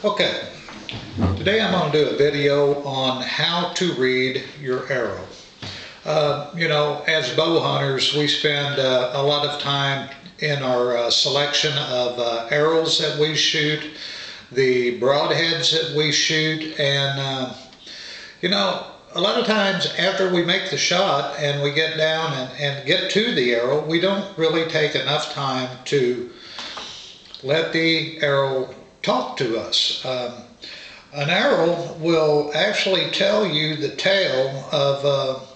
Okay, today I'm going to do a video on how to read your arrow. As bow hunters, we spend a lot of time in our selection of arrows that we shoot, the broadheads that we shoot, and a lot of times after we make the shot and we get down and get to the arrow, we don't really take enough time to let the arrow talk to us. An arrow will actually tell you the tale of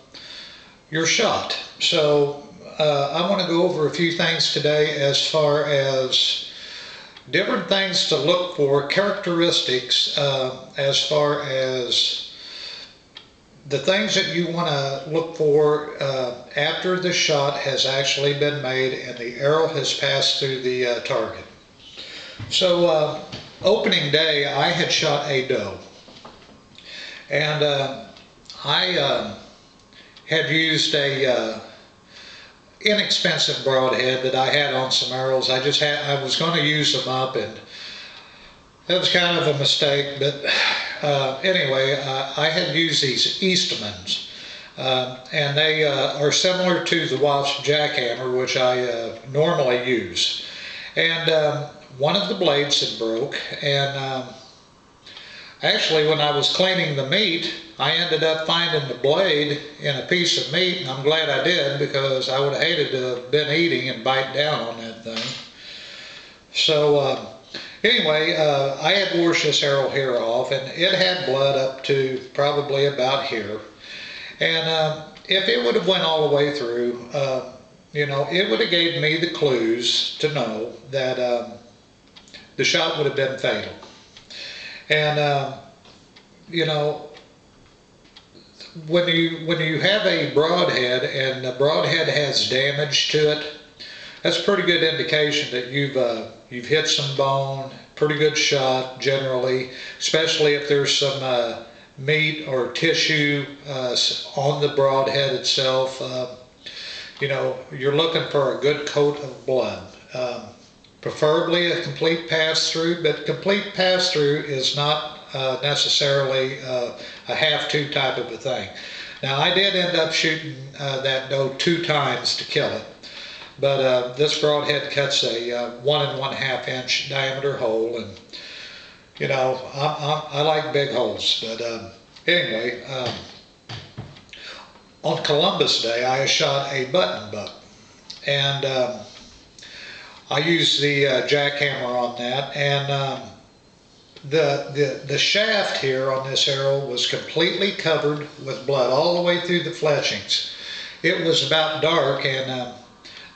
your shot. So I want to go over a few things today as far as different things to look for, characteristics as far as the things that you want to look for after the shot has actually been made and the arrow has passed through the target. So opening day, I had shot a doe, and I had used a inexpensive broadhead that I had on some arrows. I was going to use them up, and that was kind of a mistake, but anyway, I had used these Eastmans, and they are similar to the Wasp jackhammer, which I normally use. And one of the blades had broke, and actually when I was cleaning the meat, I ended up finding the blade in a piece of meat, and I'm glad I did, because I would have hated to have been eating and bite down on that thing. So anyway, I had washed this arrow here off, and it had blood up to probably about here. And if it would have went all the way through, it would have gave me the clues to know that the shot would have been fatal. And when you have a broadhead and the broadhead has damage to it, that's a pretty good indication that you've hit some bone. Pretty good shot generally, especially if there's some meat or tissue on the broadhead itself. You're looking for a good coat of blood. Preferably a complete pass-through, but complete pass-through is not necessarily a have-to type of a thing. Now, I did end up shooting that doe 2 times to kill it, but this broadhead cuts a 1 1/2 inch diameter hole, and I like big holes. But anyway, on Columbus Day, I shot a button buck, and I used the jackhammer on that, and the shaft here on this arrow was completely covered with blood all the way through the fletchings. It was about dark, and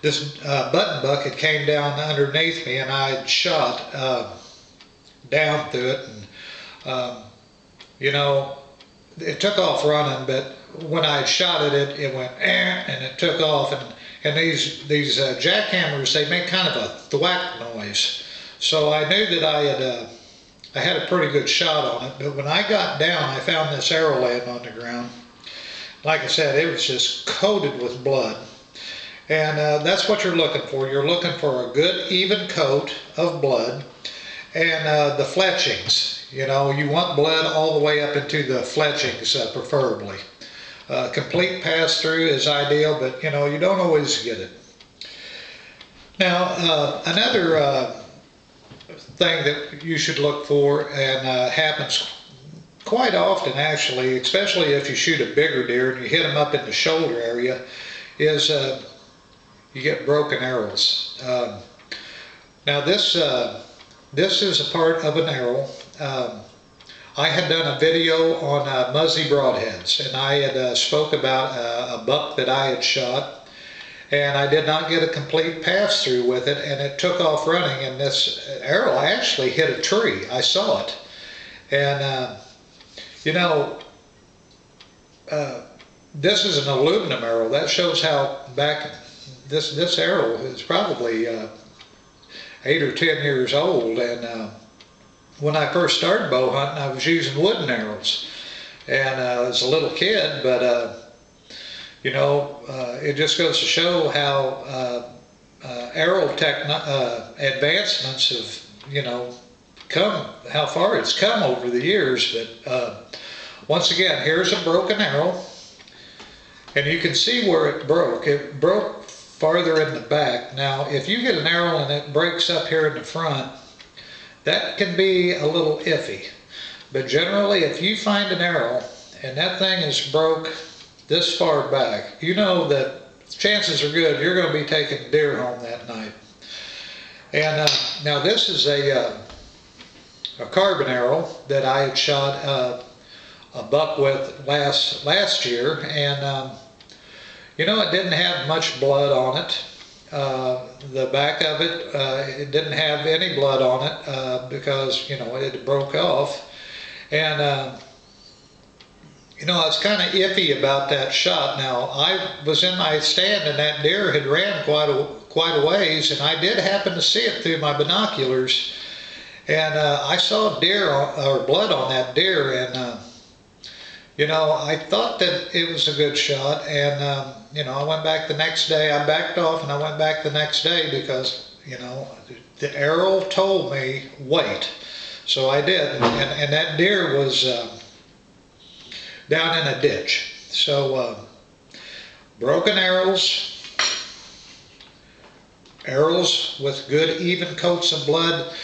this button buck had came down underneath me, and I had shot down through it, and it took off running, but when I shot it went and it took off, and these jackhammers, they make kind of a thwack noise. So I knew that I had a pretty good shot on it, but when I got down, I found this arrow laying on the ground. Like I said, it was just coated with blood. And that's what you're looking for. You're looking for a good even coat of blood, and the fletchings. You want blood all the way up into the fletchings, preferably. Complete pass-through is ideal, but you don't always get it. Now, another thing that you should look for, and happens quite often actually, especially if you shoot a bigger deer and you hit them up in the shoulder area, is you get broken arrows. Now this is a part of an arrow. I had done a video on muzzy broadheads, and I had spoke about a buck that I had shot, and I did not get a complete pass through with it, and it took off running, and this arrow actually hit a tree. I saw it, and this is an aluminum arrow. That shows how back this arrow is probably 8 or 10 years old, and when I first started bow hunting, I was using wooden arrows, and as a little kid, but it just goes to show how arrow advancements have how far it's come over the years. But once again, here's a broken arrow, and you can see where it broke. It broke farther in the back. Now, if you get an arrow and it breaks up here in the front, that can be a little iffy. But generally, if you find an arrow and that thing is broke this far back, you know that chances are good you're going to be taking deer home that night. And now this is a carbon arrow that I had shot a buck with last year, and you know, it didn't have much blood on it. The back of it, it didn't have any blood on it because, you know, it broke off. And you know, I was kind of iffy about that shot. Now, I was in my stand and that deer had ran quite a ways, and I did happen to see it through my binoculars. And I saw deer or blood on that deer, and you know, I thought that it was a good shot. And you know, I went back the next day. I backed off and I went back the next day because, you know, the arrow told me wait. So I did, and that deer was down in a ditch. So broken arrows with good even coats of blood.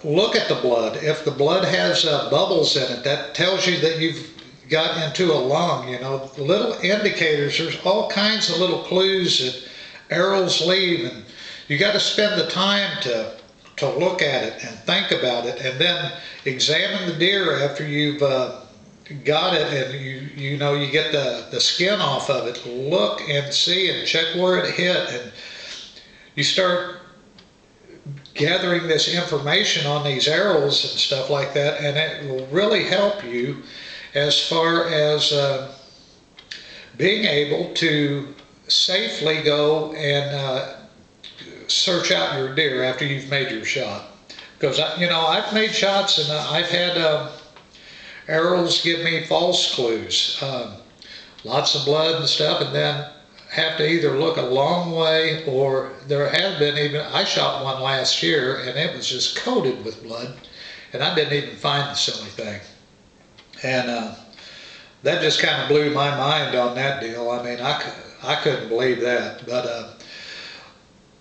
Look at the blood. If the blood has bubbles in it, that tells you that you've got into a lung. You know, little indicators. There's all kinds of little clues that arrows leave, and you got to spend the time to look at it and think about it, and then examine the deer after you've got it, and you know, you get the skin off of it. Look and see and check where it hit, and you start gathering this information on these arrows and stuff like that, and it will really help you as far as being able to safely go and search out your deer after you've made your shot. Because, you know, I've made shots and I've had arrows give me false clues. Lots of blood and stuff, and then have to either look a long way, or there have been even, I shot one last year and it was just coated with blood, and I didn't even find the silly thing. And that just kind of blew my mind on that deal. I mean, I couldn't believe that. But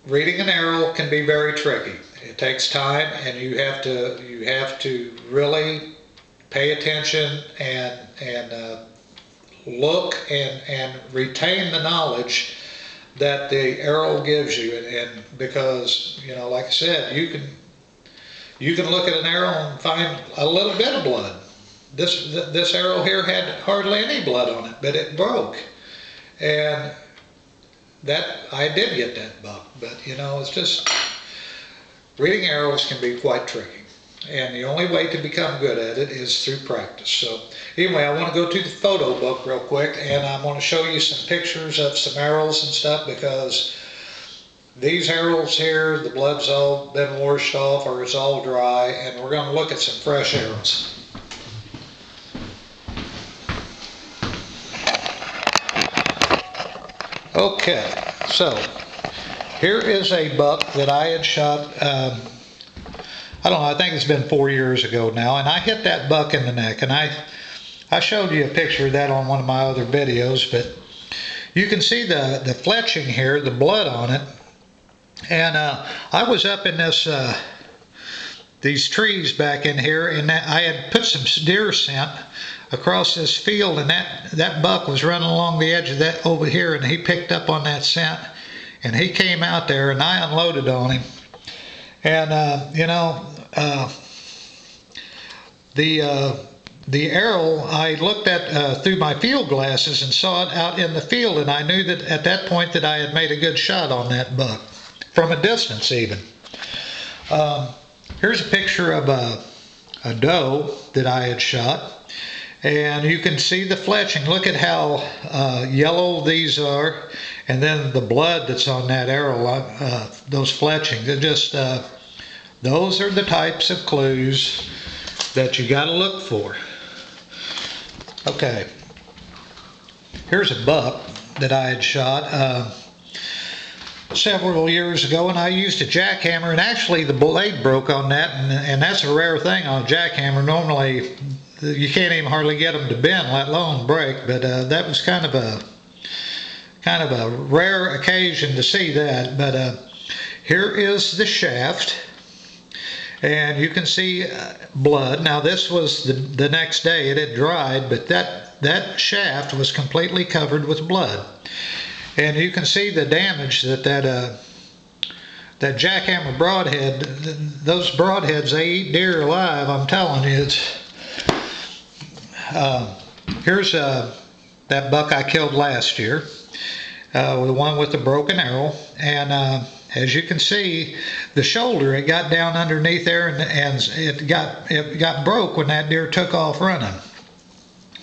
reading an arrow can be very tricky. It takes time, and you have to really pay attention and look and retain the knowledge that the arrow gives you. And because, you know, like I said, you can look at an arrow and find a little bit of blood. This arrow here had hardly any blood on it, but it broke. And that, I did get that buck. But, you know, it's just, reading arrows can be quite tricky. And the only way to become good at it is through practice. So anyway, I want to go to the photo book real quick, and I'm going to show you some pictures of some arrows and stuff, because these arrows here, the blood's all been washed off or it's all dry, and we're going to look at some fresh arrows. Okay, so here is a buck that I had shot, I don't know, I think it's been 4 years ago now, and I hit that buck in the neck, and I showed you a picture of that on one of my other videos, but you can see the fletching here, the blood on it. And I was up in these trees back in here, and I had put some deer scent across this field, and that buck was running along the edge of that over here, and he picked up on that scent, and he came out there, and I unloaded on him. And you know, the arrow, I looked at through my field glasses and saw it out in the field, and I knew that at that point that I had made a good shot on that buck, from a distance even. Here's a picture of a doe that I had shot, and you can see the fletching. Look at how yellow these are, and then the blood that's on that arrow, those fletchings. It just, those are the types of clues that you got to look for. Okay, here's a buck that I had shot. several years ago, and I used a jackhammer, and actually the blade broke on that, and that's a rare thing on a jackhammer. Normally you can't even hardly get them to bend, let alone break, but that was kind of a rare occasion to see that. But here is the shaft, and you can see blood. Now this was the next day. It had dried, but that shaft was completely covered with blood. And you can see the damage that that jackhammer broadhead, those broadheads, they eat deer alive, I'm telling you. Here's that buck I killed last year, the one with the broken arrow, and as you can see, the shoulder, it got down underneath there, and it got broke when that deer took off running.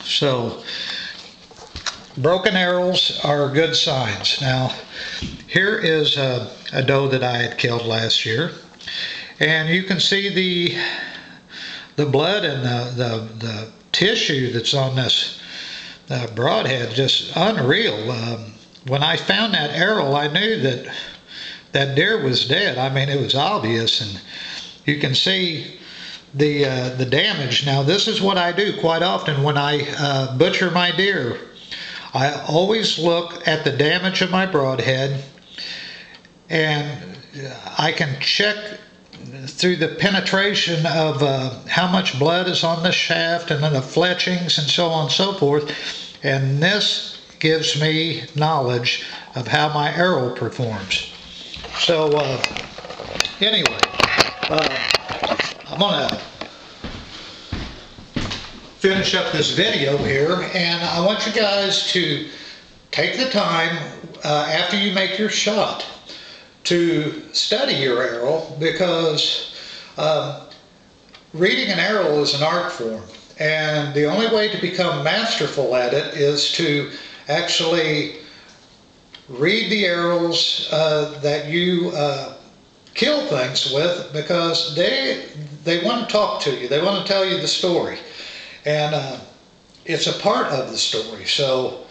So broken arrows are good signs. Now here is a doe that I had killed last year, and you can see the blood and the tissue that's on this broadhead, just unreal. When I found that arrow, I knew that deer was dead. I mean, it was obvious, and you can see the damage. Now this is what I do quite often when I butcher my deer. I always look at the damage of my broadhead, and I can check through the penetration of how much blood is on the shaft, and then the fletchings and so on and so forth, and this gives me knowledge of how my arrow performs. So anyway, I'm gonna finish up this video here, and I want you guys to take the time after you make your shot to study your arrow, because reading an arrow is an art form, and the only way to become masterful at it is to actually read the arrows that you kill things with, because they want to talk to you, they want to tell you the story. And it's a part of the story, so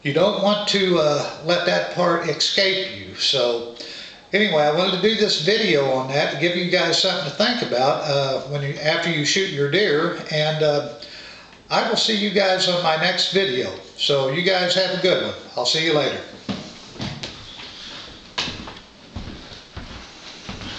you don't want to let that part escape you. So anyway, I wanted to do this video on that to give you guys something to think about after you shoot your deer, and I will see you guys on my next video. So you guys have a good one. I'll see you later.